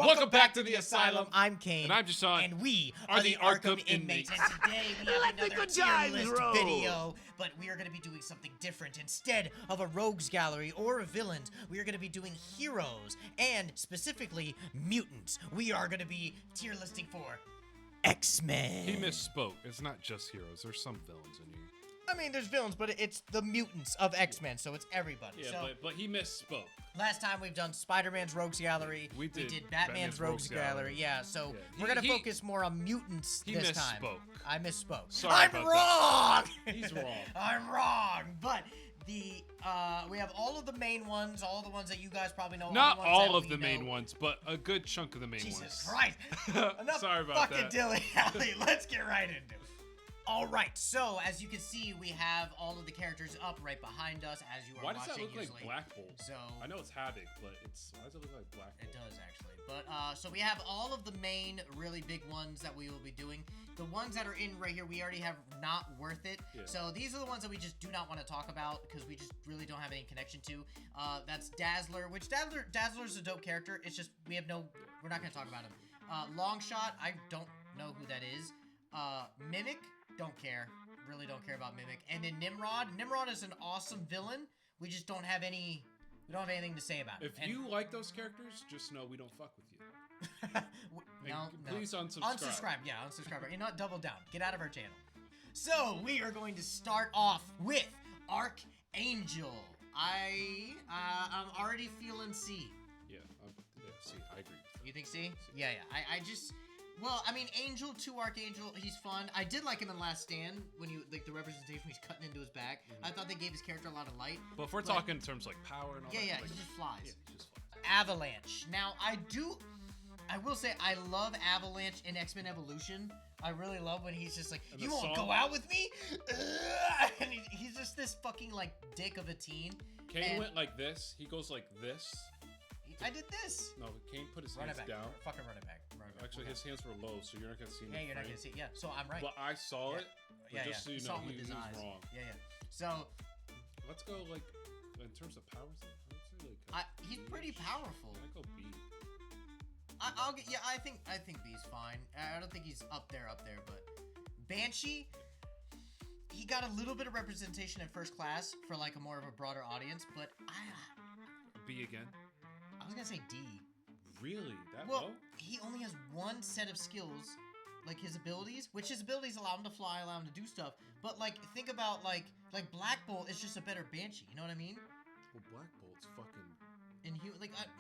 Welcome back to the Asylum. I'm Kane. And I'm JASEAN. And we are the Arkham Inmates. And today we have another tier list video. But we are going to be doing something different. Instead of a rogues gallery or villains, we are going to be doing heroes. And specifically, mutants. We are going to be tier listing for Xmen. He misspoke. It's not just heroes. There's some villains in here. I mean, there's villains, but it's the mutants of X-Men, so it's everybody. Yeah, so, but he misspoke. last time we've done Spider-Man's Rogues Gallery. We did Batman's Rogues Gallery. Yeah, so we're going to focus more on mutants this time. He misspoke. I misspoke. Sorry I'm wrong! He's wrong. I'm wrong. But the we have all of the main ones, all the ones that you guys probably know. Not all of the the main ones, but a good chunk of the main ones. Jesus Christ. Enough Sorry about fucking that. dilly-dally. Let's get right into it. Alright, so as you can see, we have all of the characters up right behind us as you are Why watching. does that look usually. like Black Bolt? So I know it's Havoc, but why does it look like Black Bolt? it does actually. But so we have all of the main really big ones that we will be doing. The ones that are in right here, we already have not worth it. Yeah. So these are the ones that we just do not want to talk about because we just really don't have any connection to. That's Dazzler, which Dazzler's a dope character. It's just we're not gonna talk about him. Longshot, I don't know who that is. Mimic, don't care. Really don't care about Mimic. And then Nimrod. Nimrod is an awesome villain. We just don't have any. We don't have anything to say about it. If you like those characters, just know we don't fuck with you. No. Please unsubscribe. Unsubscribe. Yeah, unsubscribe. You know what? Double down. Get out of our channel. So we are going to start off with Archangel. I'm already feeling C. Yeah, C. I agree. You think C? Yeah. I just. Well, I mean, Angel to Archangel, he's fun. I did like him in Last Stand when you like the representation when he's cutting into his back. I thought they gave his character a lot of light. But if we're talking in terms of like power and all that, yeah, like, he just flies. Yeah, he just flies. Avalanche. Now, I will say I love Avalanche in X-Men Evolution. I really love when he's just like, and you won't go out with me? And he's just this fucking like dick of a teen. Kane went like this. He goes like this. I did this. No, Kane put his run hands it back. down. Fucking run it back. Actually, his hands were low, so you're not gonna see him. Yeah, you're not gonna see. Yeah, so I'm right. But I saw it. Yeah, just so you know, he was wrong. Yeah. So let's go like in terms of powers. I would say like he's pretty powerful. I go B. I'll get. Yeah, I think B's fine. I don't think he's up there, but Banshee. He got a little bit of representation in First Class for like a more of a broader audience, but B again. I was gonna say D. Really? That well, low? He only has one set of skills, like his abilities, which his abilities allow him to fly, allow him to do stuff. But like, think about like Black Bolt is just a better Banshee. You know what I mean? Well, Black Bolt's fucking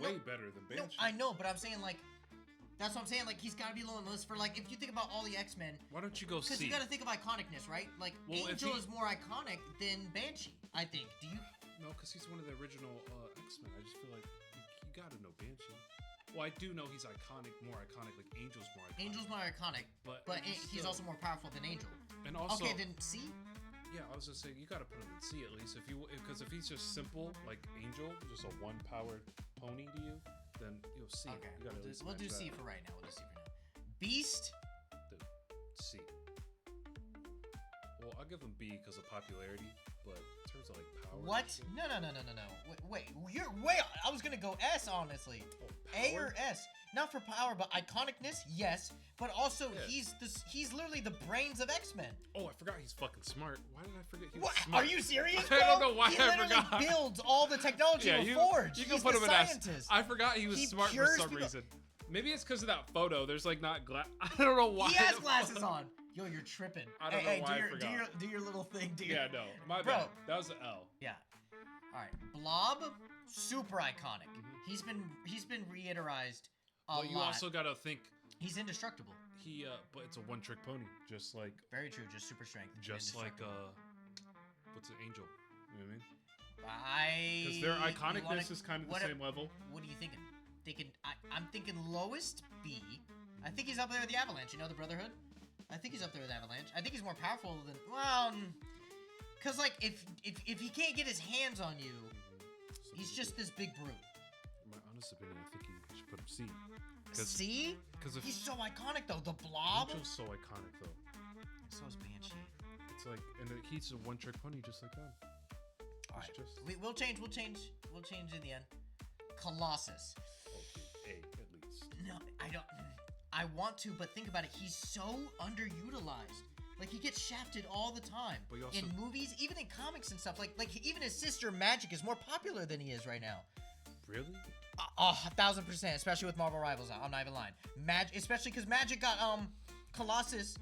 way better than Banshee. No, I know, but I'm saying like, that's what I'm saying. Like, he's got to be low on the list for like, if you think about all the X-Men. Why don't you go C? Because you got to think of iconicness, right? Like, Angel is more iconic than Banshee, I think. Do you? No, because he's one of the original X-Men. I just feel like you got to know Banshee. Well, I do know he's iconic, more iconic. Like Angel's more iconic. Angel's more iconic, but he's also more powerful than Angel. And also, okay, then C. Yeah, I was just saying you got to put him in C at least. Because if he's just simple like Angel, just a one-powered pony to you, then you'll C. Okay, You we'll do C for right now. Beast. C. Well, I'll give him B because of popularity, but in terms of like power. What? No. Wait, you're way. I was gonna go S, honestly. Oh, A or S. Not for power, but iconicness, yes. But also, he's literally the brains of X-Men. Oh, I forgot he's fucking smart. Why did I forget he was what? smart? Are you serious, bro? I don't know why I forgot. He literally builds all the technology of Forge. You can he's put him in S. scientist. I forgot he was smart for some reason. Maybe it's because of that photo. There's like not glass. I don't know why. He has glasses on. Yo, you're tripping. I don't know why I forgot. Do your little thing, dude. Yeah, no. My bad. That was an L. Yeah. All right. Blob, super iconic. He's been reiterized a lot. Well, you also gotta think. He's indestructible. But it's a one-trick pony, just like. Very true. Just super strength. Just like what's an Angel? You know what I mean? Because their iconicness is kind of the same level. What are you thinking? I'm thinking lowest B. I think he's up there with the Avalanche. You know the Brotherhood. I think he's up there with Avalanche. I think he's more powerful than cause like if he can't get his hands on you, he's just this big brute. In my honest opinion, I think you should put him C. C? Because he's so iconic though. The Blob. Angel's so iconic though. So is Banshee. It's like, and he's a one-trick pony just like that. All right. We'll change in the end. Colossus. Okay, A at least. No, I don't. I want to, but think about it. He's so underutilized. Like, he gets shafted all the time. But also, in movies, even in comics and stuff. Like even his sister Magic is more popular than he is right now. Really? 1,000%, especially with Marvel Rivals. I'm not even lying. Especially because Magic got Colossus.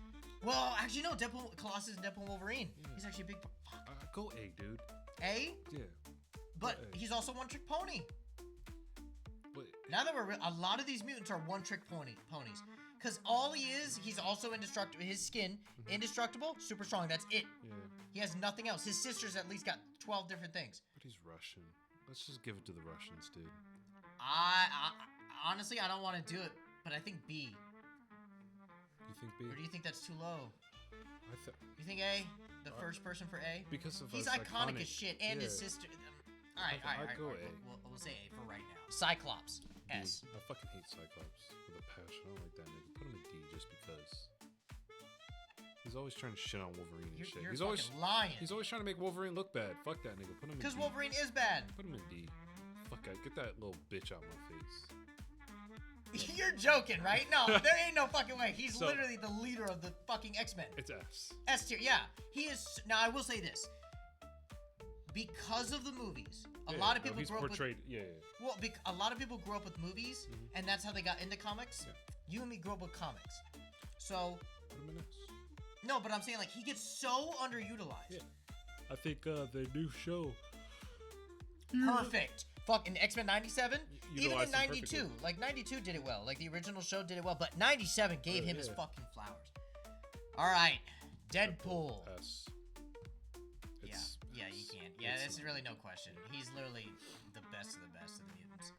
Well, actually no, Colossus and Deadpool Wolverine. Yeah. He's actually a big. Go A, dude. A? Yeah. But he's also one-trick pony. But now that a lot of these mutants are one-trick ponies. Because all he is, he's also indestructible. His skin, indestructible, super strong. That's it. Yeah. He has nothing else. His sister's at least got 12 different things. But he's Russian. Let's just give it to the Russians, dude. I honestly, I don't want to do it, but I think B. You think B? Or do you think that's too low? You think A? The first person for A? Because of he's iconic as shit, and his sister. All right. I'd go A. We'll say A for right now. Cyclops. S. I fucking hate Cyclops with a passion. I don't like that nigga. Put him in D just because. He's always trying to shit on Wolverine and shit. He's always lying. He's always trying to make Wolverine look bad. Fuck that nigga. Put him in D. Because Wolverine is bad. Put him in D. Fuck that. Get that little bitch out my face. You're joking, right? No, there ain't no fucking way. He's literally the leader of the fucking X-Men. It's S. S tier, yeah. He is. Now, I will say this. Because of the movies, a lot of people grew up with... Well, a lot of people grew up with movies, and that's how they got into comics. Yeah. You and me grew up with comics. So... Put him in S. No, but I'm saying, like, he gets so underutilized. Yeah. I think the new show... Perfect. Fucking X-Men 97? Even in 92. Like, 92 did it well. Like, the original show did it well. But 97 gave him his fucking flowers. All right. Deadpool. S. Yeah, you can't. Yeah, this is really no question. He's literally the best of the mutants.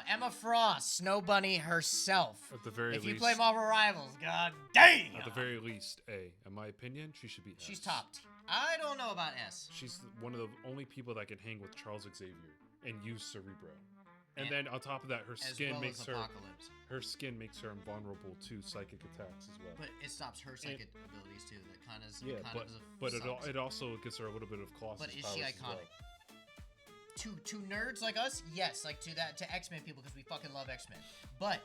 Emma Frost, Snow Bunny herself. At the very least. If you play Marvel Rivals, god damn! At the very least, A. In my opinion, she should be S. She's top. I don't know about S. She's one of the only people that can hang with Charles Xavier and use Cerebro. And then on top of that, her skin makes her invulnerable to psychic attacks as well. But it stops her psychic abilities too. That kind of it also gives her a little bit of Colossus. But is she iconic? Well. To nerds like us, yes, like to X-Men people because we fucking love X-Men. But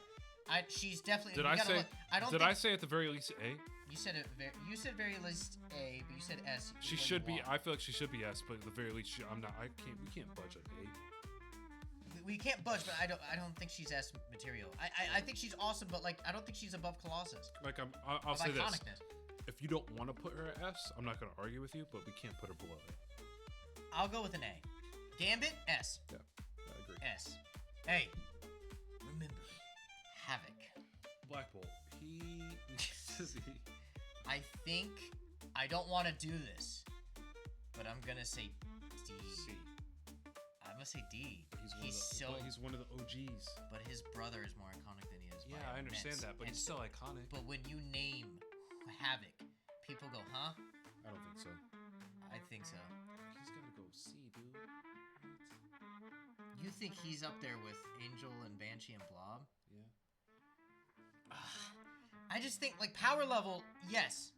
she's definitely. Did I say at the very least A? You said very least A, but you said S. She should be. I feel like she should be S, but at the very least, I'm not. We can't budge at A. We can't budge, but I don't think she's S material. I think she's awesome, but like I don't think she's above Colossus. Like I'll say this: if you don't want to put her at S, I'm not going to argue with you, but we can't put her below A. I'll go with an A. Gambit S. Yeah, I agree. S. Hey, remember Havoc. Black Bolt. I think I don't want to do this, but I'm gonna say D. C. I'm gonna say D. He's one of the OGs. But his brother is more iconic than he is. Yeah, I understand that, but he's still iconic. But when you name Havoc, people go, huh? I don't think so. I think so. He's gonna go C, dude. You think he's up there with Angel and Banshee and Blob? Yeah. I just think like power level, yes.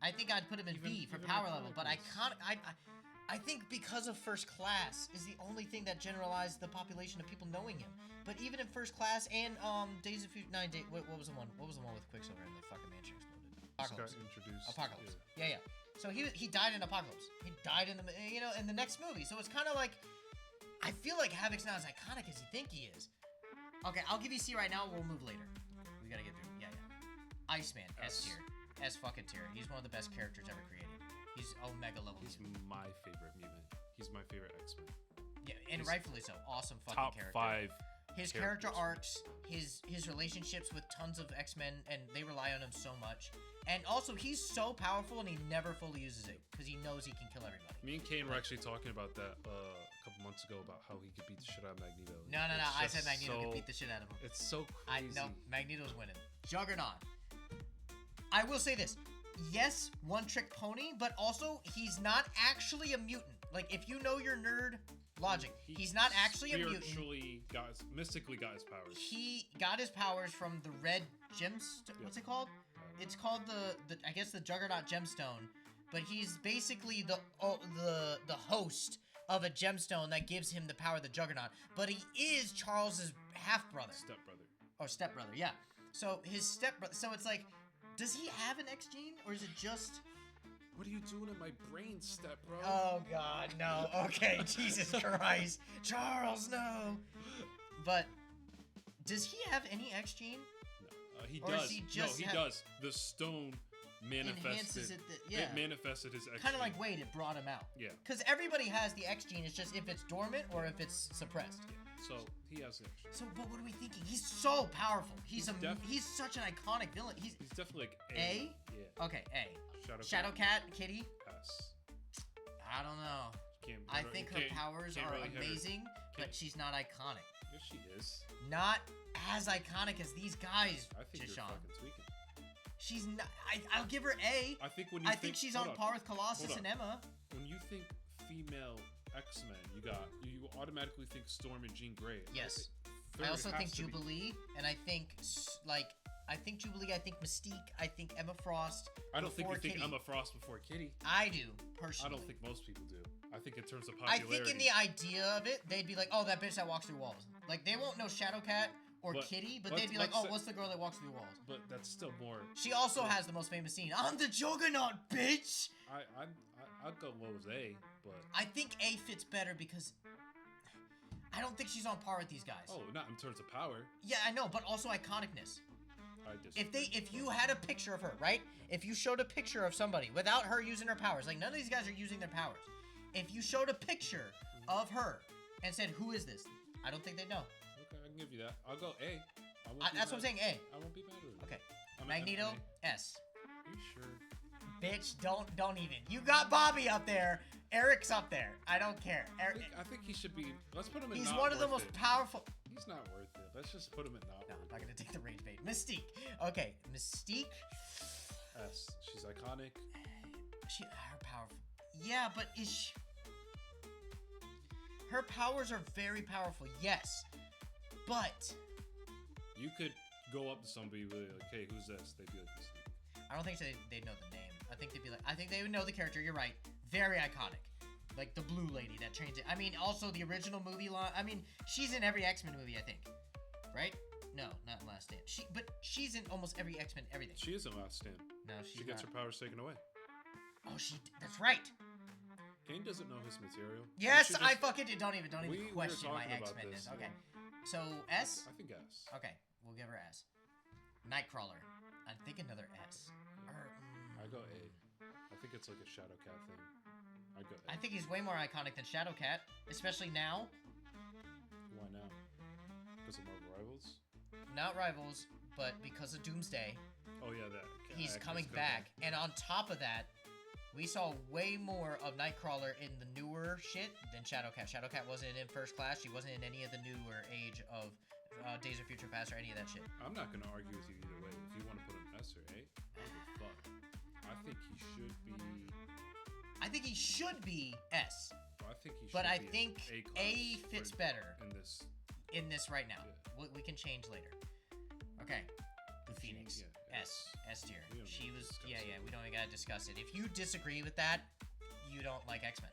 I think I'd put him in B for power level, but I think because of First Class is the only thing that generalized the population of people knowing him. But even in First Class and Days of Future what was the one? What was the one with Quicksilver and the fucking mansion exploded? Apocalypse. Apocalypse. Yeah. So he died in Apocalypse. He died in the next movie. So it's kind of like I feel like Havoc's not as iconic as you think he is. Okay, I'll give you C right now. We'll move later. We gotta get through. Yeah. Iceman, S tier. S fucking tier. He's one of the best characters ever created. He's Omega level. He's my favorite mutant. He's my favorite X-Men. Yeah, and rightfully so. Awesome fucking top character. Top 5. His character arcs, his relationships with tons of X-Men, and they rely on him so much. And also, he's so powerful, and he never fully uses it because he knows he can kill everybody. Me and Kane were actually talking about that a couple months ago about how he could beat the shit out of Magneto. No. I said Magneto could beat the shit out of him. It's so crazy. Magneto's winning. Juggernaut. I will say this. Yes, one-trick pony, but also he's not actually a mutant. Like, if you know your nerd logic, he's not actually a mutant. Mystically got his powers. He got his powers from the red gemstone. What's it called? It's called I guess the Juggernaut gemstone. But he's basically the host of a gemstone that gives him the power of the Juggernaut. But he is Charles's half-brother. Stepbrother. or stepbrother, yeah. So his stepbrother. So it's like, does he have an X gene, or is it just? What are you doing in my brain, step bro? Oh God, no. Okay, Jesus Christ, Charles, no. But does he have any X gene? No, he Or does. does he just no, he does. The stone manifested. Enhances it. Yeah. It manifested his X. Kind of like Wade, it brought him out. Yeah. Because everybody has the X gene. It's just if it's dormant or if it's suppressed. Yeah. So he has the X. So, but what are we thinking? He's so powerful. He's such an iconic villain. He's definitely like A. A? Yeah. Okay, A. Shadowcat, Kitty? S. I don't know. I think her powers are amazing, but she's not iconic. Yes, she is. Not as iconic as these guys, I think you're Jashawn. fucking tweaking. She's not. I'll give her A. I think when you think she's on par with Colossus and Emma. When you think female X-Men, you automatically think Storm and Jean Grey. Yes. I also think Jubilee, and I think Jubilee. I think Mystique. I think Emma Frost. I don't think you Kitty. think Emma Frost before Kitty. I do personally. I don't think most people do. I think in terms of popularity. I think in the idea of it, they'd be like, "Oh, that bitch that walks through walls." Like they won't know Shadowcat or Kitty, but they'd be like, "Oh, what's the girl that walks through walls?" But that's still more. She also has the most famous scene. I'm the Juggernaut, bitch. I'd go low as A, but I think A fits better because I don't think she's on par with these guys. Oh, not in terms of power. Yeah, I know, but also iconicness. I disagree. If you had a picture of her, right? If you showed a picture of somebody without her using her powers, like none of these guys are using their powers. If you showed a picture of her and said, "Who is this?" I don't think they'd know. Okay, I can give you that. I'll go A. That's what I'm saying. A. I won't be mad with it. Okay. Magneto, S. Are you sure? Bitch, don't even. You got Bobby up there. Eric's up there. I don't care. I think he should be. Let's put him in. He's not one of the worth most it. powerful. He's not worth it. Let's just put him in not. No, worth I'm not gonna take the rage bait. Mystique. Okay, Mystique. S. She's iconic. Her powerful. Yeah, but is she? Her powers are very powerful. Yes, but you could go up to somebody and be like, "Hey, who's this?" They'd be like, Mystique. I don't think they'd know the name. I think they'd be like, I think they would know the character. You're right. Very iconic. Like the blue lady that changed it. I mean, also the original movie line. I mean, she's in every X-Men movie, I think. Right? No, not Last Stand. But she's in almost every X-Men everything. She isn't Last Stand. No, she gets her powers taken away. Oh, that's right. KANE doesn't know his material. Yes, I fucking did. Don't even question my about X-Men-ness. this, Okay. So S? I think S. Okay, we'll give her S. Nightcrawler. I think another S. I go A. I think it's like a Shadowcat thing. I go A. I think he's way more iconic than Shadowcat, especially now. Why now? Because of Marvel Rivals? Not Rivals, but because of Doomsday. Oh yeah, that. He's coming back. And on top of that, we saw way more of Nightcrawler in the newer shit than Shadowcat. Shadowcat wasn't in First Class. She wasn't in any of the newer Age of Days of Future Past or any of that shit. I'm not gonna argue with you either way. If you want to put him S or A, fuck. I think he should be. I think he should be S. Well, I think he should. But I be think A fits better in this right now. Yeah. We can change later. Okay. The Phoenix. Yeah, S tier. She was. We don't even gotta discuss it. If you disagree with that, you don't like X-Men.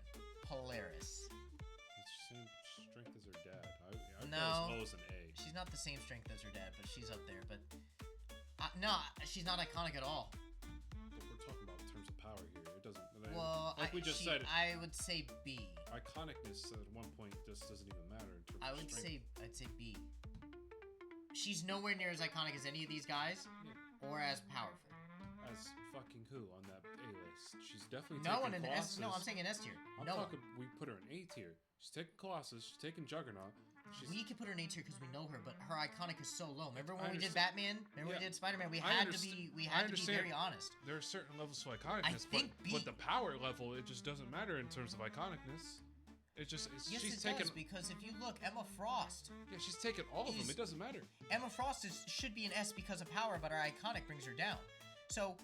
Polaris. It's the same strength as her dad. I No. as low as an A. She's not the same strength as her dad, but she's up there. But no, she's not iconic at all. But we're talking about in terms of power here. It doesn't. Well, like we just said, I would say B. Iconicness at one point just doesn't even matter in terms of strength. I'd say B. She's nowhere near as iconic as any of these guys, or as powerful. As fucking who on that A list? She's definitely no taking one in Colossus. S. No, I'm saying in S tier. We put her in A tier. She's taking Colossus. She's taking Juggernaut. We could put her in A tier because we know her, but her iconic is so low. Remember when we did Batman? Remember when we did Spider-Man? We had to be very honest. There are certain levels of iconicness, but the power level, it just doesn't matter in terms of iconicness. She's taking because if you look, Emma Frost. Yeah, she's taken all of them. It doesn't matter. Emma Frost should be an S because of power, but her iconic brings her down. So,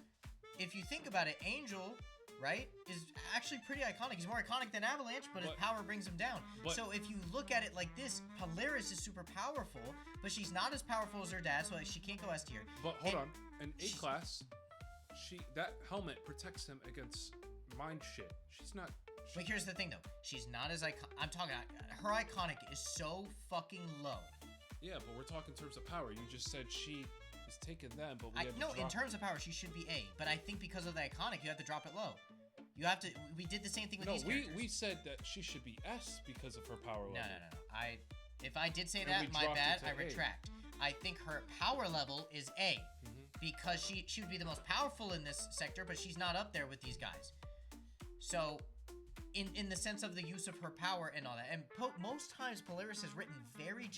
if you think about it, Angel, right, is actually pretty iconic. He's more iconic than Avalanche, but his power brings him down. So if you look at it like this, Polaris is super powerful, but she's not as powerful as her dad, so she can't go S tier. But hold on, in A class, that helmet protects him against mind shit. She's not. But here's the thing, though. She's not as iconic. I'm talking. Her iconic is so fucking low Yeah, but we're talking in terms of power. You just said she is taking them, but we had to No, in drop- terms of power, she should be A. But I think because of the iconic, you have to drop it low. You have to. We did the same thing with these characters. we said that she should be S because of her power level. No. If I did say And that, we my dropped bad. it to I A. retract. I think her power level is A because she would be the most powerful in this sector, but she's not up there with these guys. So, in the sense of the use of her power and all that, and most times Polaris is written very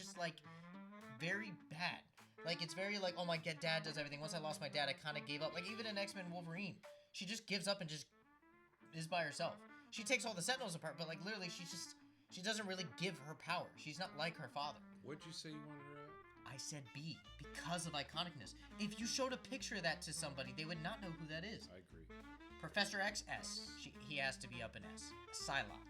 very bad. Like it's very like, oh my god, dad does everything. Once I lost my dad, I kind of gave up. Like even in X-Men Wolverine, she just gives up and just is by herself. She takes all the Sentinels apart, but like literally, she doesn't really give her power. She's not like her father. What'd you say you wanted her at? I said B because of iconicness. If you showed a picture of that to somebody, they would not know who that is. I agree. Professor X, S. He has to be up in S. Psylocke.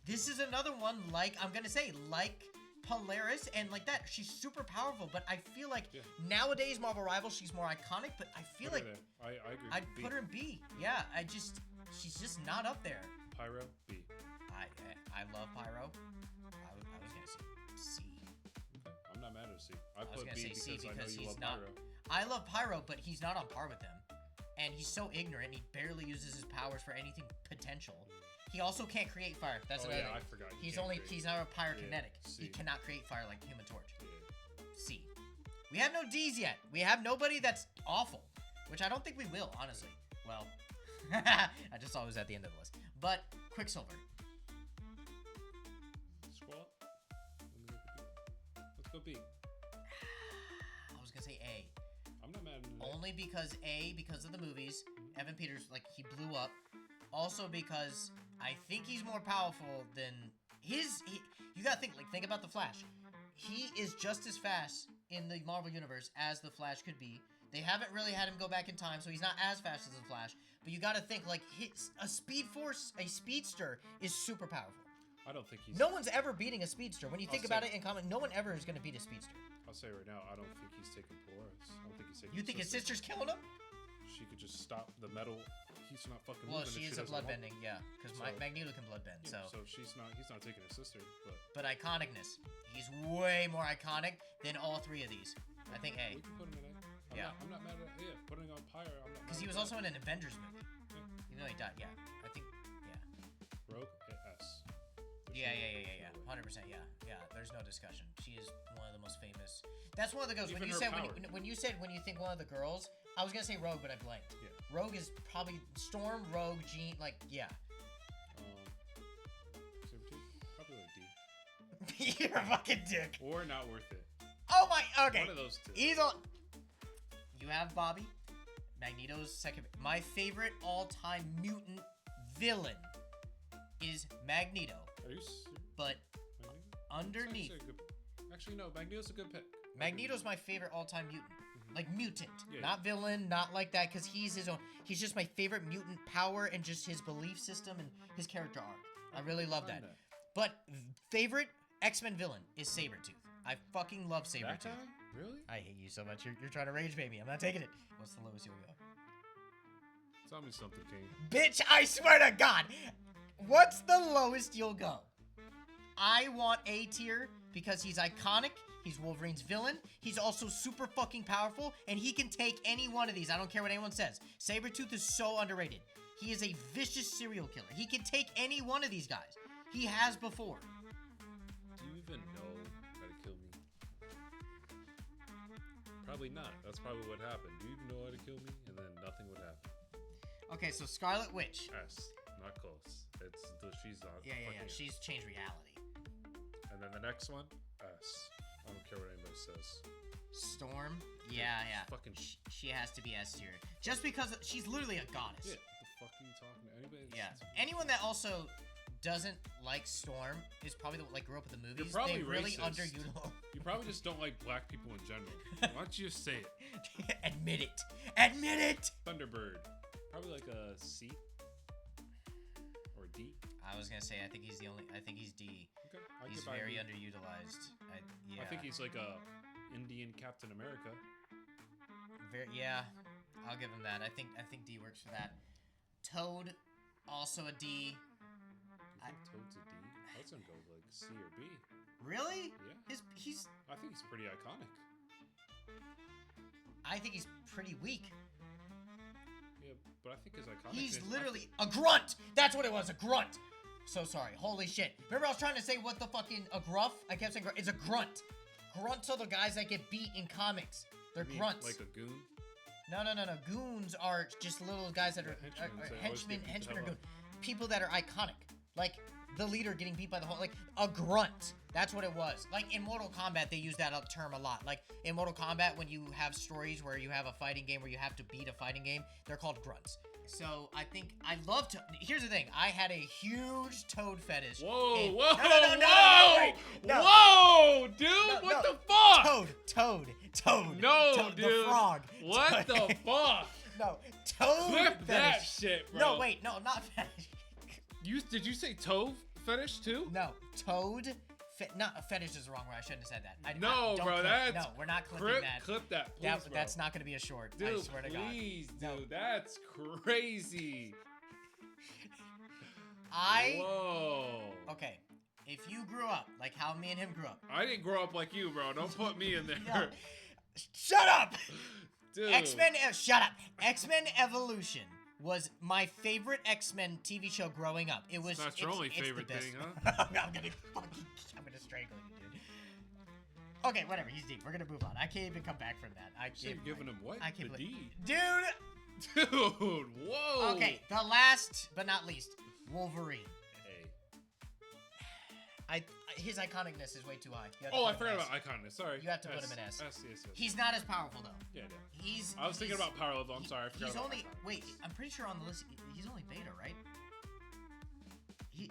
This is another one like, I'm going to say, like Polaris and like that. She's super powerful, but I feel like nowadays Marvel Rivals, she's more iconic, but I feel like I agree. I'd put her in B. Yeah, she's just not up there. Pyro, B. I love Pyro. I was going to say C. Okay. I'm not mad at C. I was put gonna B say because C I know because you he's love not. Pyro. I love Pyro, but he's not on par with them. And he's so ignorant, he barely uses his powers for anything potential. He also can't create fire. That's another thing. I forgot. He's not a pyrokinetic. Yeah, He cannot create fire like Human Torch. Yeah. C. We have no D's yet. We have nobody that's awful, which I don't think we will, honestly. Well, I just saw it was at the end of the list. But Quicksilver. Scroll up. Let's go B. I was gonna say A. I'm not mad at it. Only because because of the movies, Evan Peters, like, he blew up. Also because I think he's more powerful than you gotta think about the Flash. He is just as fast in the Marvel Universe as the Flash could be. They haven't really had him go back in time, so he's not as fast as the Flash. But you gotta think, like, a speedster is super powerful. I don't think he's... No one's ever beating a speedster. When you think about it in comic, no one ever is gonna beat a speedster. I'll say right now, I don't think he's taking Polaris. I don't think he's taking You think his sister's killing him? She could just stop the metal. He's not fucking Well, moving. she is a bloodbending, yeah. Because Magneto can bloodbend, Yeah, so... he's not taking his sister, but... But iconicness. He's way more iconic than all three of these. I think A. We can put him in A. I'm not mad at putting on Pyre. I'm not Because he was also in an Avengers movie. Yeah. Even though he died, yeah. I think, yeah. Rogue, S. Yeah. 100%, yeah. There's no discussion. She is one of the most famous. That's one of the girls. Even When you her said power. when you think one of the girls, I was gonna say Rogue, but I blanked. Yeah. Rogue is probably Storm, Rogue, Jean, like, yeah. Probably like D. You're a fucking dick. Or not worth it. Oh my. Okay. One of those two. He's on. You have Bobby. Magneto's second. My favorite all-time mutant villain is Magneto. Are you serious? But Magneto? underneath, Actually, no. Magneto's a good pick. Magneto's my favorite all-time mutant. Like mutant, Yeah. not villain, not like that, because he's his own. He's just my favorite mutant power and just his belief system and his character arc. I really love that. But favorite X-Men villain is Sabretooth. I fucking love That Sabretooth. guy? Really? I hate you so much. You're trying to rage bait me. I'm not taking it. What's the lowest you'll go? Tell me something, King. Bitch, I swear to God. What's the lowest you'll go? I want A tier because he's iconic. He's Wolverine's villain. He's also super fucking powerful, and he can take any one of these. I don't care what anyone says. Sabretooth is so underrated. He is a vicious serial killer. He can take any one of these guys. He has before. Do you even know how to kill me? Probably not. That's probably what happened. Do you even know how to kill me? And then nothing would happen. Okay, so Scarlet Witch. S. Not close. She's on. Yeah. She's changed reality. And then the next one, S. I don't care what anybody says. Storm. Yeah. Fucking. She has to be S tier. Just because she's literally a goddess. Yeah. What the fuck are you talking to? Anybody? Yeah. Anyone that also doesn't like Storm is probably grew up with the movies. You're probably they really racist. underutilized. You probably just don't like black people in general. Why don't you just say it? Admit it. Admit it. Thunderbird. Probably like a C or D. I was gonna say I think he's D. Okay. He's very underutilized. Yeah. I think he's like a Indian Captain America. Yeah. I'll give him that. I think D works for that. Toad, also a D. You think Toad's a D? That's gonna go like C or B. Really? Yeah. He's. I think he's pretty iconic. I think he's pretty weak. Yeah, but I think his iconic. He's literally a grunt. That's what it was, a grunt. So sorry. Holy shit. Remember I was trying to say what the fucking a gruff? I kept saying grunt. It's a grunt. Grunts are the guys that get beat in comics. They're grunts. Like a goon? No. Goons are just little guys that are henchmen or goons. People that are iconic. Like the leader getting beat by the whole, like a grunt. That's what it was. Like in Mortal Kombat, they use that term a lot. Like in Mortal Kombat, when you have stories where you have a fighting game where you have to beat a fighting game, they're called grunts. So I think I love to. Here's the thing. I had a huge Toad fetish. Whoa, No, whoa, dude! What the fuck? Toad. No, dude. The frog. What the fuck? No, Toad. Clip fetish. that shit, bro. No, wait, no, not fetish. Did you say Tove fetish too? No, Toad. Not fetish is the wrong word. I shouldn't have said that. No, bro, that's no. We're not clipping that. Clip that, please, bro. That's not gonna be a short. Dude, I swear to God. Please, dude, No. that's crazy. Whoa. Okay, if you grew up like how me and him grew up. I didn't grow up like you, bro. Don't put me in there. No. Shut up. Dude. Shut up. X-Men Evolution was my favorite X-Men TV show growing up. It was. That's your only favorite the best. thing, huh? I'm gonna strangle you, dude. Okay, whatever. He's deep. We're gonna move on. I can't even come back from that. You're giving him what? I can't the believe, D. dude. Dude, whoa. Okay, the last but not least, Wolverine. His iconicness is way too high. Oh, I forgot about iconicness. Sorry. You have to put him in S. Yes. He's not as powerful though. Yeah. I was thinking about power level. I'm sorry. I forgot he's about only. iconicness. Wait, I'm pretty sure on the list he's only beta, right?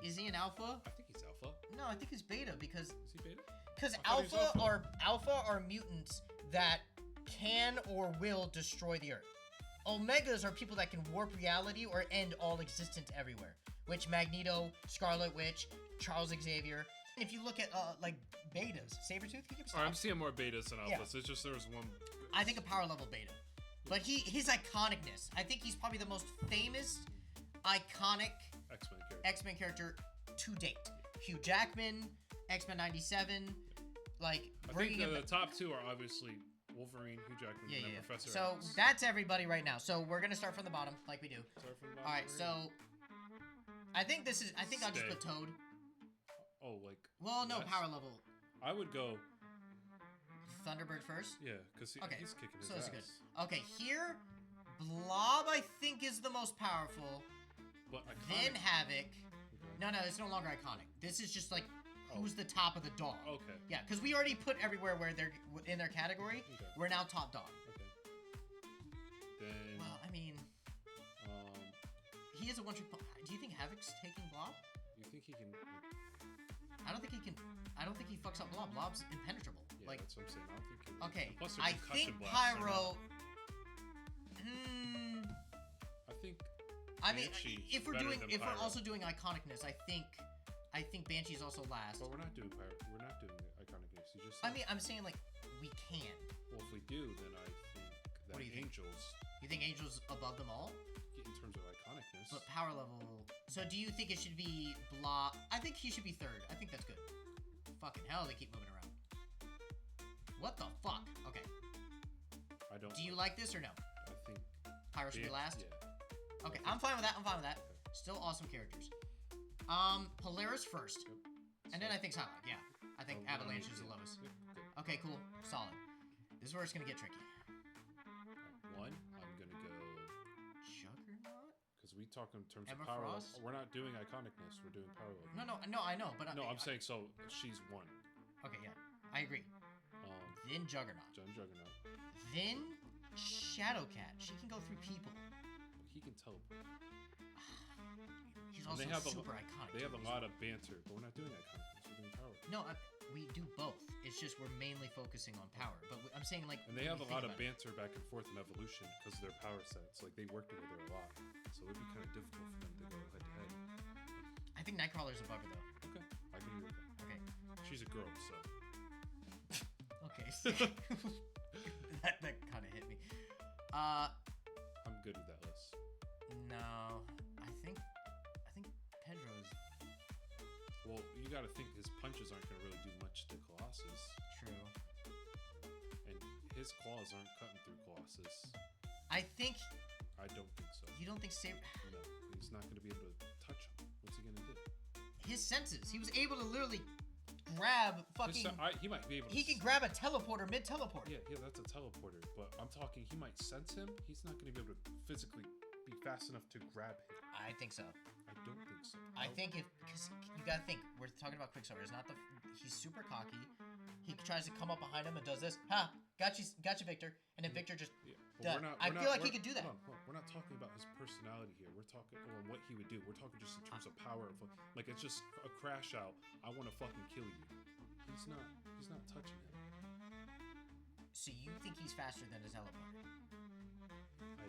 Is he an alpha? I think he's alpha. No, I think he's beta because. Is he beta? Because I thought he was alpha are mutants that can or will destroy the Earth. Omegas are people that can warp reality or end all existence everywhere. Which Magneto, Scarlet Witch, Charles Xavier. If you look at like betas, Sabretooth, he can stop. I'm seeing more betas than alphas. Yeah. It's just there was one. I think a power level beta. But his iconicness, I think he's probably the most famous, iconic X-Men character to date. Hugh Jackman, X-Men 97, like I think the top two are obviously Wolverine, Hugh Jackman, and Professor So X. that's everybody right now. So we're gonna start from the bottom, like we do. Start from the bottom. All right, so I think I'll just put Toad. Oh, like. Well, no, less? power level. I would go. Thunderbird first. Yeah, because he's kicking his ass. So it's good. Okay, here, Blob I think is the most powerful. But then Havoc. Okay. No, it's no longer iconic. This is just like who's the top of the dog. Okay. Yeah, because we already put everywhere where they're in their category. Okay. We're now top dog. Okay. Then. Well, I mean, he is a one-trick. Do you think Havoc's taking Blob? You think he can? I don't think he can. I don't think he fucks up Blob. Blob's impenetrable. Yeah, like, that's what I'm saying. I don't think. He, okay, plus I think Pyro. I think. I mean, if we're Pyro. also doing iconicness, I think Banshee's also last. But we're not doing Pyro. We're not doing iconicness. You just. I mean, I'm saying like we can. Well, if we do, then I think that What do you Angels. You think Angel's above them all? In terms of iconicness. But power level. So do you think it should be Blah? I think he should be third. I think that's good. Fucking hell, they keep moving around. What the fuck? Okay. I don't. Do you like this or no? I think. Pyro should be last? Yeah. Okay, I'm fine with that. Still awesome characters. Polaris first. Yep. And then I think Psylocke, yeah. I think Avalanche is the lowest. Yep, good. Okay, cool. Solid. This is where it's gonna get tricky. One, I'm gonna go. Juggernaut? Because we talk in terms Emma of power Frost? level. We're not doing iconicness. We're doing power level. No, I know, but No, I'm saying so. She's one. Okay, yeah, I agree. Then Juggernaut. Juggernaut. Then Shadowcat. She can go through people. He can teleport. He's also super iconic. They have a lot of banter, but we're not doing iconicness. We're doing power. No, we do both. It's just we're mainly focusing on power. But I'm saying like. And they have a lot of banter back and forth in Evolution because of their power sets. Like they work together a lot, so it'd be kind of difficult for them to go head to head. I think Nightcrawler's above her though. Okay, I can agree with that. Okay. She's a girl, so. Okay. that kind of hit me. I'm good with that list. No, I think Pedro's. Well, you got to think his punches aren't going to really do much to Colossus. True. And his claws aren't cutting through Colossus. I think. I don't think so. You don't think Saber? No, he's not going to be able to touch him. What's he going to do? His senses. He was able to literally grab fucking. He might be able to. He can grab a teleporter mid-teleport. Yeah, that's a teleporter. But I'm talking, he might sense him. He's not going to be able to physically be fast enough to grab him. I think so. I don't think so. I think because you gotta think, we're talking about Quicksilver. It's not he's super cocky. He tries to come up behind him and does this. Ha! Got you, Victor. And then Victor just. Yeah, I feel like he could do that. Hold on. We're not talking about his personality here. We're talking about what he would do. We're talking just in terms of power. Like it's just a crash out. I want to fucking kill you. He's not touching him. So you think he's faster than the teleporter? I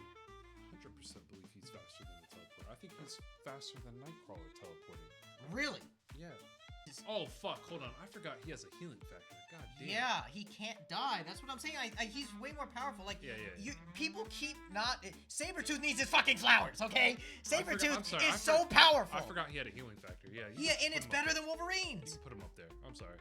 100% believe he's faster than the teleporter. I think he's faster than Nightcrawler teleporting. Really? Yeah. Oh fuck! Hold on, I forgot he has a healing factor. God damn. Yeah, he can't die. That's what I'm saying. He's way more powerful. Like, people keep not. Sabretooth needs his fucking flowers, okay? Sabretooth is so powerful. I forgot he had a healing factor. Yeah. Yeah, and it's better than Wolverine's. You can put him up there. I'm sorry.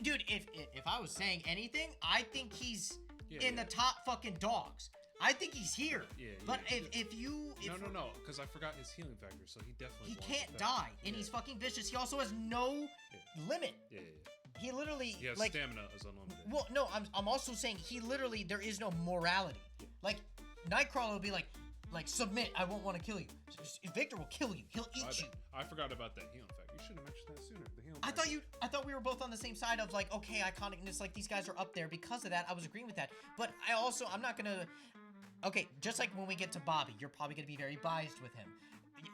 Dude, if I was saying anything, I think he's in the top fucking dogs. I think he's here. But if you... No, because I forgot his healing factor, so he definitely... He can't die, and he's fucking vicious. He also has no limit. Yeah. He literally... He has stamina is unlimited. Well, no, I'm also saying he literally... There is no morality. Like, Nightcrawler will be like, submit, I won't want to kill you. Victor will kill you. He'll eat you. I forgot about that healing factor. You should have mentioned that sooner. The healing factor. I thought we were both on the same side of like, okay, iconicness, like these guys are up there because of that. I was agreeing with that. But I'm not gonna... Okay, just like when we get to Bobby, you're probably going to be very biased with him.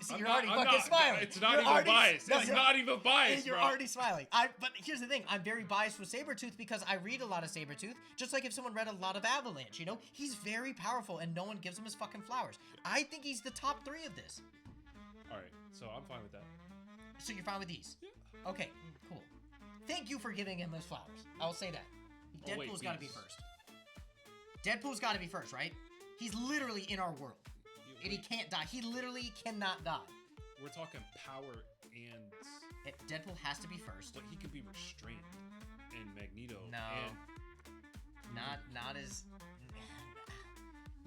See, you're already fucking smiling. It's not even biased. It's not even biased, You're already smiling. But here's the thing. I'm very biased with Sabretooth because I read a lot of Sabretooth. Just like if someone read a lot of Avalanche, you know? He's very powerful and no one gives him his fucking flowers. I think he's the top 3 of this. Alright, so I'm fine with that. So you're fine with these? Yeah. Okay, cool. Thank you for giving him his flowers. I'll say that. Deadpool's got to be first. Deadpool's got to be first, right? He's literally in our world. And he can't die. He literally cannot die. We're talking power and... Deadpool has to be first. But he could be restrained. And Magneto... No. And... Not as...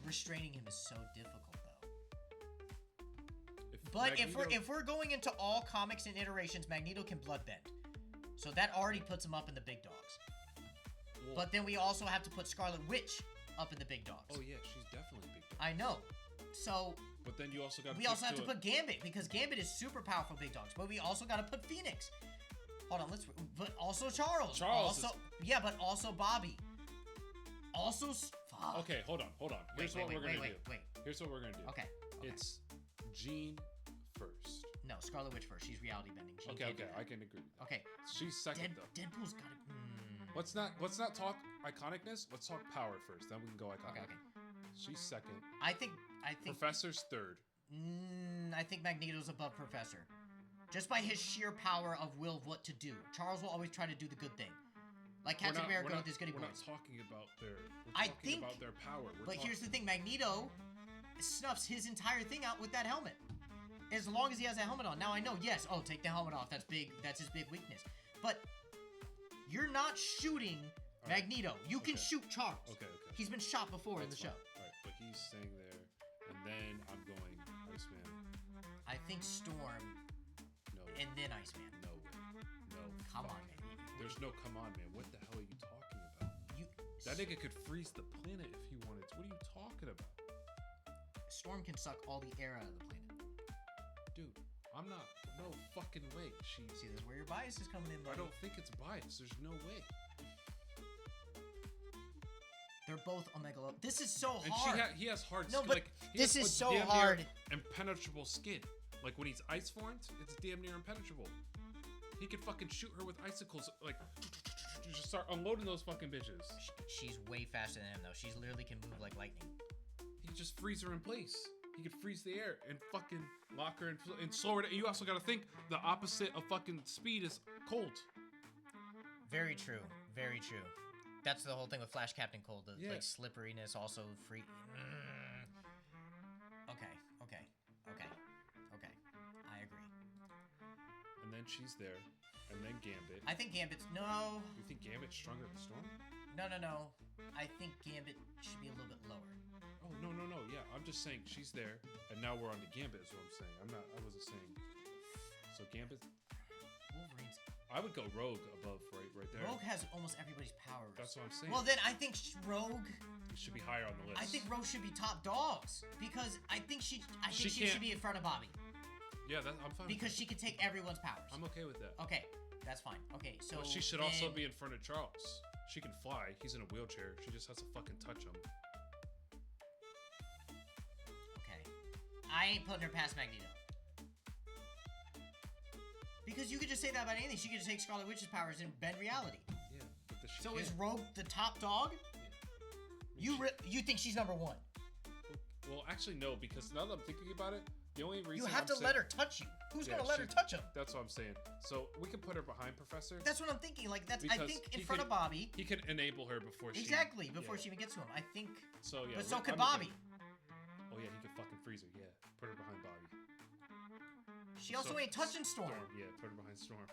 Restraining him is so difficult, though. But if we're going into all comics and iterations, Magneto can bloodbend. So that already puts him up in the big dogs. Well, but then we also have to put Scarlet Witch up in the big dogs. Oh yeah, she's definitely big dogs. I know. So. But then you also got. We also have to put Gambit because Gambit is super powerful big dogs. But we also got to put Phoenix. Hold on, but also Charles. Yeah, but also Bobby. Also. Fuck. Okay, hold on. Here's what we're gonna do. Wait. Here's what we're gonna do. Okay. It's Jean first. No, Scarlet Witch first. She's reality bending. Okay, I can agree with that. Okay. She's second though. Deadpool's got to. Let's not talk iconicness. Let's talk power first. Then we can go iconic. Okay. She's second. I think. Professor's third. I think Magneto's above Professor, just by his sheer power of will of what to do. Charles will always try to do the good thing, like Captain America with his goody boys. We're not talking about their power. Here's the thing: Magneto snuffs his entire thing out with that helmet. As long as he has that helmet on. Now I know, yes. Oh, take the helmet off. That's big. That's his big weakness. But you're not shooting Magneto. You can shoot Charles. Okay. He's been shot before in the show. All right, but he's staying there, and then I'm going Iceman. I think Storm. No. And then Iceman. No way. No. Come on, man. There's no come on, man. What the hell are you talking about? That nigga could freeze the planet if he wanted to. What are you talking about? Storm can suck all the air out of the planet. Dude, I'm not. No fucking way. See, this is where your bias is coming in, buddy. I don't think it's bias. There's no way. They're both Omega Low. This is so and hard. He has hard skin. No, but this is so hard. Impenetrable skin. Like when he's ice formed, it's damn near impenetrable. He could fucking shoot her with icicles. Like, just start unloading those fucking bitches. She's way faster than him, though. She literally can move like lightning. He just freeze her in place. He could freeze the air and fucking lock her and slow her down. You also gotta think the opposite of fucking speed is cold. Very true. Very true. That's the whole thing with Flash Captain Cold. The like slipperiness, also free. Okay. I agree. And then she's there, and then Gambit. I think Gambit's no. You think Gambit's stronger than Storm? No. I think Gambit should be a little bit lower. Oh no. Yeah, I'm just saying she's there, and now we're on to Gambit. Is what I'm saying. I wasn't saying. So Gambit. Wolverine's. I would go Rogue above, right there. Rogue has almost everybody's powers. That's what I'm saying. Well, then I think Rogue. It should be higher on the list. I think Rogue should be top dogs because I think she should be in front of Bobby. Yeah, I'm fine. Because she can take everyone's powers. I'm okay with that. Okay, that's fine. Okay, so but she should also be in front of Charles. She can fly. He's in a wheelchair. She just has to fucking touch him. Okay, I ain't putting her past Magneto. Because you could just say that about anything. She could just take Scarlet Witch's powers and bend reality. Yeah, but she so can't. Is Rogue the top dog? Yeah. You think she's number one? Well, actually, no. Because now that I'm thinking about it, the only reason you have to let her touch you. Who's gonna let her touch him? That's what I'm saying. So we can put her behind Professor. That's what I'm thinking. Like I think in front of Bobby. He can enable her before she. Exactly before she even gets to him. I think. So yeah. But so could Bobby. Oh yeah, he could fucking freeze her. Yeah, put her behind Bobby. She also ain't touching Storm. Yeah, put her behind Storm.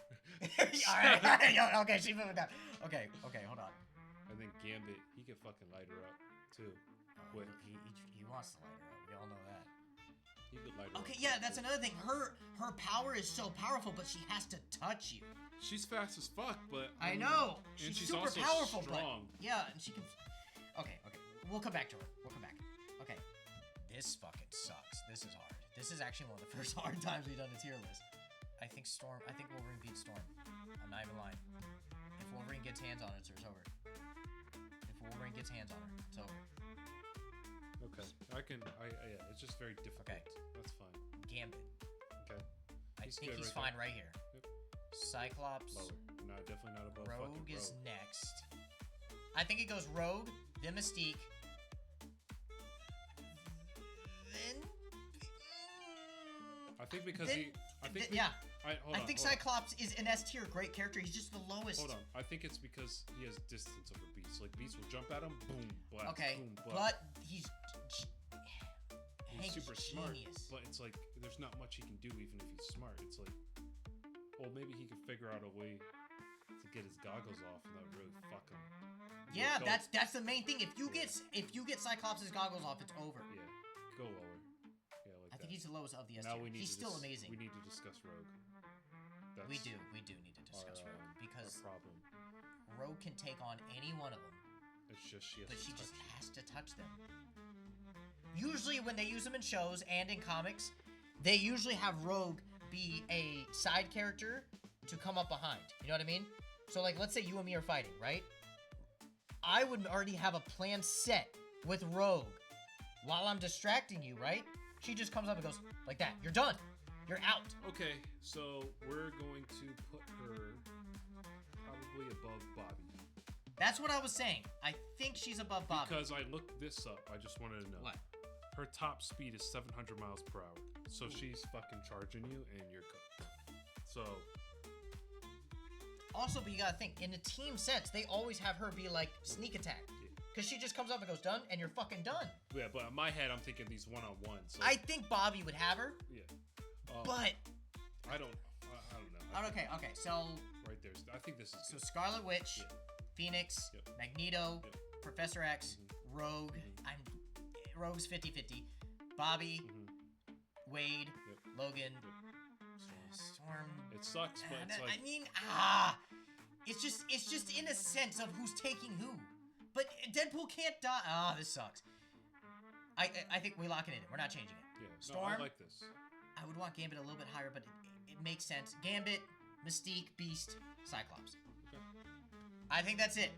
Alright, okay, she moved down. Okay, hold on. And then Gambit, he can fucking light her up too. He wants to light her up. We all know that. He could light her up. Okay, yeah, that's another thing. Her power is so powerful, but she has to touch you. She's fast as fuck, but I know. And she's super also powerful, strong. But yeah, and she can. Okay. We'll come back to her. Okay. This fucking sucks. This is hard. This is actually one of the first hard times we've done a tier list. I think Wolverine beats Storm. I'm not even lying. If Wolverine gets hands on it, it's over. If Wolverine gets hands on her, it's over. Okay. Yeah, it's just very difficult. Okay. That's fine. Gambit. Okay. I think he's fine right here. Yep. Cyclops. Lower. No, definitely not above Rogue fucking is Rogue. next. I think it goes Rogue, then Mystique, then. I think because I think Cyclops is an S tier, great character. He's just the lowest. Hold on. I think it's because he has distance over Beast. Like Beast will jump at him, boom, blast. Okay, boom, blast. but he's super smart. Genius. But it's like there's not much he can do even if he's smart. It's like, well, maybe he can figure out a way to get his goggles off and that would really fuck him. Yeah, that's the main thing. If you get Cyclops' goggles off, it's over. Yeah, go lower. Yeah, like I think he's the lowest of the S now tier. He's still amazing. We need to discuss Rogue. We do need to discuss Rogue because our problem. Rogue can take on any one of them. It's just she just has to touch them. Usually, when they use them in shows and in comics, they usually have Rogue be a side character to come up behind. You know what I mean? So, like, let's say you and me are fighting, right? I would already have a plan set with Rogue while I'm distracting you, right? She just comes up and goes like that. You're done. You're out. Okay, so we're going to put her probably above Bobby. That's what I was saying. I think she's above Bobby. Because I looked this up. I just wanted to know. What? Her top speed is 700 miles per hour. So she's fucking charging you and you're cooked. So. Also, but you gotta think, in a team sense, they always have her be like sneak attack. Because she just comes up and goes, done, and you're fucking done. Yeah, but in my head, I'm thinking these one-on-ones. So. I think Bobby would have her. Yeah. But. I don't know. Okay, so. Right there. I think this is So good. Scarlet Witch, Phoenix, Magneto, Professor X, Rogue. Rogue's 50-50. Bobby, Wade, Logan, Storm. It sucks, but it's like. I mean, it's just in a sense of who's taking who. But Deadpool can't die. This sucks. I think we lock it in. We're not changing it. Yeah. Storm. No, I like this. I would want Gambit a little bit higher, but it makes sense. Gambit, Mystique, Beast, Cyclops. Okay. I think that's it.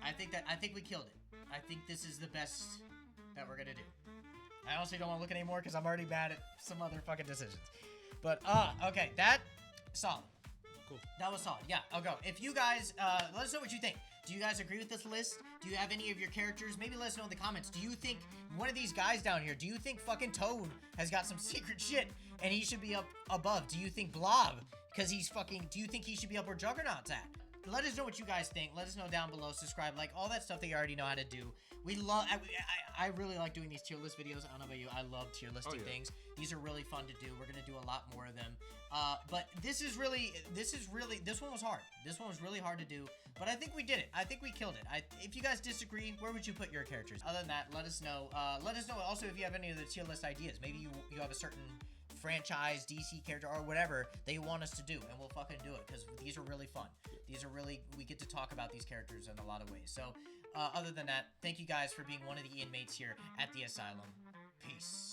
I think we killed it. I think this is the best that we're gonna do. I honestly don't want to look anymore because I'm already mad at some other fucking decisions. But okay, that solid. Cool. That was solid. Yeah, I'll go. If you guys let us know what you think. Do you guys agree with this list? Do you have any of your characters? Maybe let us know in the comments. Do you think one of these guys down here, do you think fucking Toad has got some secret shit and he should be up above? Do you think Blob, because he's fucking, do you think he should be up where Juggernaut's at? let us know what you guys think. Let us know down below. Subscribe, like all that stuff that you already know how to do. We love. I really like doing these tier list videos. I don't know about you. I love tier listing things. These are really fun to do. We're gonna do a lot more of them. But this one was hard. This one was really hard to do. But I think we did it. I think we killed it. If you guys disagree, where would you put your characters? Other than that, let us know. Let us know also if you have any of the tier list ideas. Maybe you have a certain franchise, DC character, or whatever that you want us to do, and we'll fucking do it, because these are really fun. These are really, we get to talk about these characters in a lot of ways. So, other than that, thank you guys for being one of the inmates here at the Asylum. Peace.